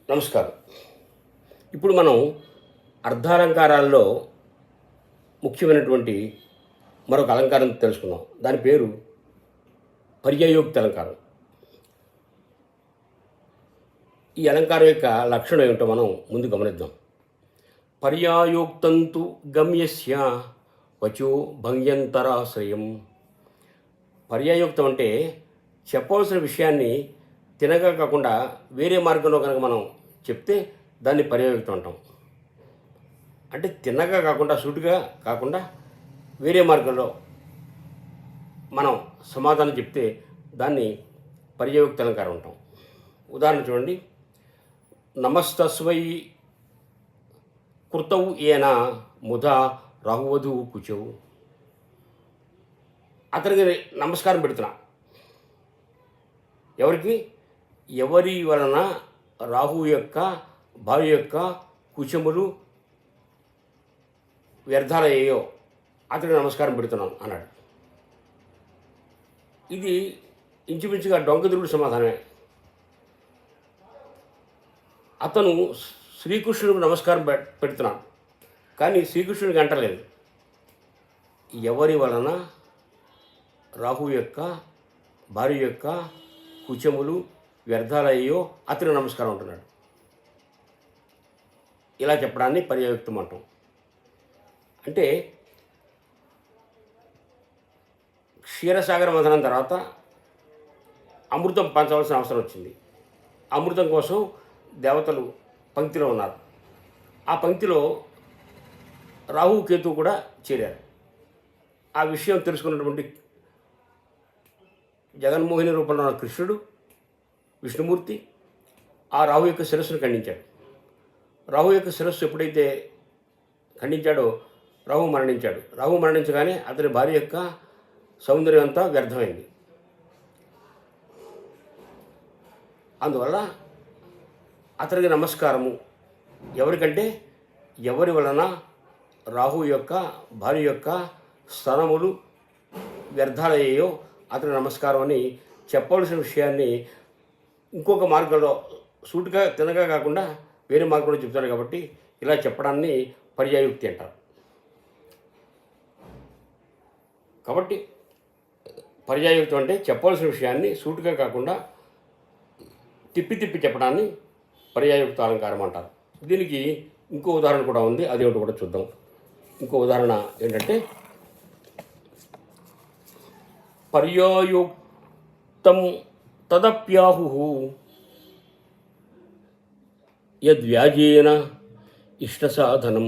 నమస్కారం. ఇప్పుడు మనం అర్ధాలంకారాల్లో ముఖ్యమైనటువంటి మరొక అలంకారం తెలుసుకుందాం. దాని పేరు పర్యాయోక్తి అలంకారం. ఈ అలంకారం యొక్క లక్షణం ఏమిటో మనం ముందు గమనిద్దాం. పర్యాయోక్తంతు గమ్యస్య వచో భంగ్యంతరాశ్రయం. పర్యాయోక్తం అంటే చెప్పవలసిన విషయాన్ని తినగా కాకుండా వేరే మార్గంలో కనుక మనం చెప్తే దాన్ని పర్యాయోక్తం అంటాం. అంటే తిన్నగా కాకుండా సూటిగా కాకుండా వేరే మార్గంలో మనం సమాధానం చెప్తే దాన్ని పర్యాయోక్త అలంకారం అంటాం. ఉదాహరణ చూడండి. నమస్తస్వై కృతౌ ఏన ముధా రాహువధు కుచౌ. అతనికి నమస్కారం పెడుతున్నా. ఎవరికి? ఎవరి వలన రాహు యొక్క భార్య యొక్క కుచములు వ్యర్థాలయ్యో అతనికి నమస్కారం పెడుతున్నాను అన్నాడు. ఇది ఇంచుమించుగా డొంకదురుడు సమాధానమే. అతను శ్రీకృష్ణుడికి నమస్కారం పెడుతున్నాడు, కానీ శ్రీకృష్ణుడికి అంటలేదు. ఎవరి వలన రాహు యొక్క భార్య యొక్క కుచములు వ్యర్థాలయ్యో అతని నమస్కారం అంటున్నాడు. ఇలా చెప్పడాన్ని పర్యాయోక్తం అంటాం. అంటే క్షీరసాగర మథనం తర్వాత అమృతం పంచవలసిన అవసరం వచ్చింది. అమృతం కోసం దేవతలు పంక్తిలో ఉన్నారు. ఆ పంక్తిలో రాహు కేతు కూడా చేరారు. ఆ విషయం తెలుసుకున్నటువంటి జగన్మోహిని రూపంలో ఉన్న కృష్ణుడు, విష్ణుమూర్తి ఆ రాహు యొక్క శిరస్సును ఖండించాడు. రాహు యొక్క శిరస్సు ఎప్పుడైతే ఖండించాడో రాహు మరణించాడు. రాహు మరణించగానే అతని భార్య యొక్క సౌందర్యం అంతా వ్యర్థమైంది. అందువల్ల అతనికి నమస్కారము. ఎవరికంటే ఎవరి వలన రాహు యొక్క భార్య యొక్క స్తనములు వ్యర్థాలయ్యో అతని నమస్కారం అని చెప్పవలసిన విషయాన్ని ఇంకొక మార్గంలో సూటిగా తినగా కాకుండా వేరే మార్గంలో చెప్తాడు. కాబట్టి ఇలా చెప్పడాన్ని పర్యాయోక్తి అంటారు. కాబట్టి పర్యాయోక్తం అంటే చెప్పవలసిన విషయాన్ని సూటిగా కాకుండా తిప్పి తిప్పి చెప్పడాన్ని పర్యాయోక్త అలంకారం అంటారు. దీనికి ఇంకో ఉదాహరణ కూడా ఉంది, అదేమిటో కూడా చూద్దాం. ఇంకో ఉదాహరణ ఏంటంటే పర్యాయోక్తం తదప్యాహు యద్వ్యాజేన ఇష్టసాధనం.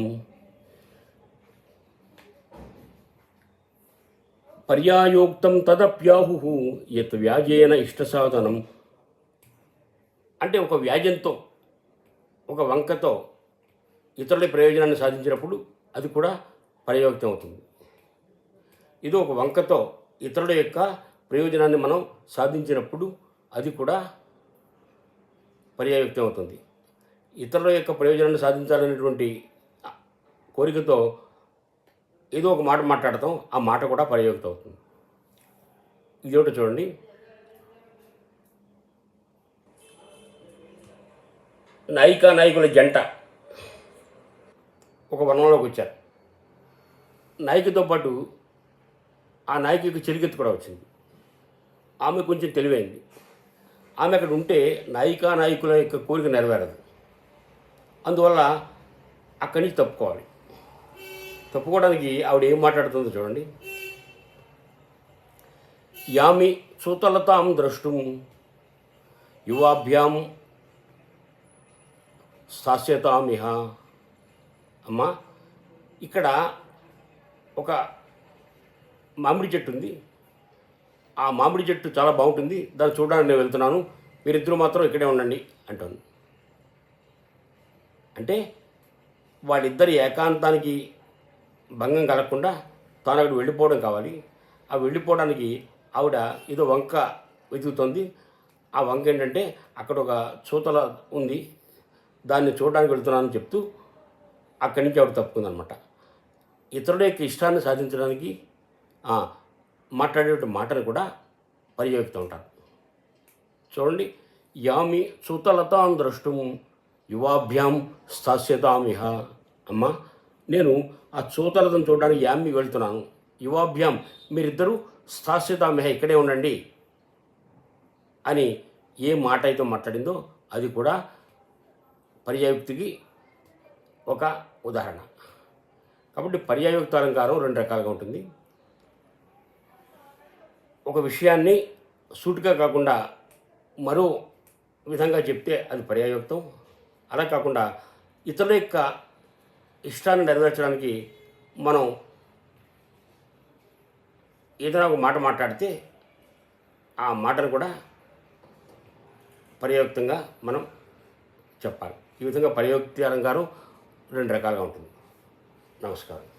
పర్యాయోక్తం తదప్యాహు యత్ వ్యాజేన ఇష్టసాధనం అంటే ఒక వ్యాజ్యంతో, ఒక వంకతో ఇతరుల ప్రయోజనాన్ని సాధించినప్పుడు అది కూడా పర్యాయోక్తం అవుతుంది. ఇది ఒక వంకతో ఇతరుల యొక్క ప్రయోజనాన్ని మనం సాధించినప్పుడు అది కూడా పర్యాయోక్తం అవుతుంది. ఇతరుల యొక్క ప్రయోజనాన్ని సాధించాలనేటువంటి కోరికతో ఏదో ఒక మాట మాట్లాడతాం, ఆ మాట కూడా పర్యాయోక్తం అవుతుంది. ఇదేమిటో చూడండి. నాయికుల జంట ఒక వనంలోకి వచ్చారు. నాయికతో పాటు ఆ నాయకుడికి చెలికెత్తు కూడా వచ్చింది. ఆమె కొంచెం తెలివైంది. ఆమె అక్కడ ఉంటే నాయకుల యొక్క కోరిక నెరవేరదు. అందువల్ల అక్కడి నుంచి తప్పుకోవాలి. తప్పుకోవడానికి ఆవిడ ఏం మాట్లాడుతుందో చూడండి. యామి సూతలతాం ద్రష్టుం యువాభ్యాం స్థాస్యతామిహ. అమ్మా, ఇక్కడ ఒక మామిడి చెట్టు ఉంది. ఆ మామిడి చెట్టు చాలా బాగుంటుంది, దాన్ని చూడడానికి నేను వెళ్తున్నాను, మీరిద్దరూ మాత్రం ఇక్కడే ఉండండి అంటుంది. అంటే వాళ్ళిద్దరి ఏకాంతానికి భంగం కలగకుండా తాను అక్కడ వెళ్ళిపోవడం కావాలి. ఆ వెళ్ళిపోవడానికి ఆవిడ ఏదో వంక వెతుకుతుంది. ఆ వంక ఏంటంటే అక్కడ ఒక చూతల ఉంది, దాన్ని చూడడానికి వెళ్తున్నానని చెప్తూ అక్కడి నుంచి ఆవిడ తప్పుకుందనమాట. ఇతరుల యొక్క ఇష్టాన్ని సాధించడానికి మాట్లాడే మాటను కూడా పర్యవేక్షిస్తూ ఉంటారు. చూడండి, యామి సుతలతాం ద్రష్టుం యువాభ్యాం స్థాస్యతామిహ. అమ్మ, నేను ఆ చూతలతను చూడడానికి యామ్మి వెళ్తున్నాను. యువాభ్యాం, మీరిద్దరూ స్థాస్యతామిహ, ఇక్కడే ఉండండి అని ఏ మాట అయితే మాట్లాడిందో అది కూడా పర్యాయుక్తికి ఒక ఉదాహరణ. కాబట్టి పర్యాయుక్త అలంకారం రెండు రకాలుగా ఉంటుంది. ఒక విషయాన్ని సూటిగా కాకుండా మరో విధంగా చెప్తే అది పర్యాయుక్తం. అలా కాకుండా ఇతరుల యొక్క ఇష్టాన్ని నెరవేర్చడానికి మనం ఏదైనా ఒక మాట మాట్లాడితే ఆ మాటను కూడా పర్యాయుక్తంగా మనం చెప్పాలి. ఈ విధంగా పర్యాయుక్తి అలంకారం రెండు రకాలుగా ఉంటుంది. నమస్కారం.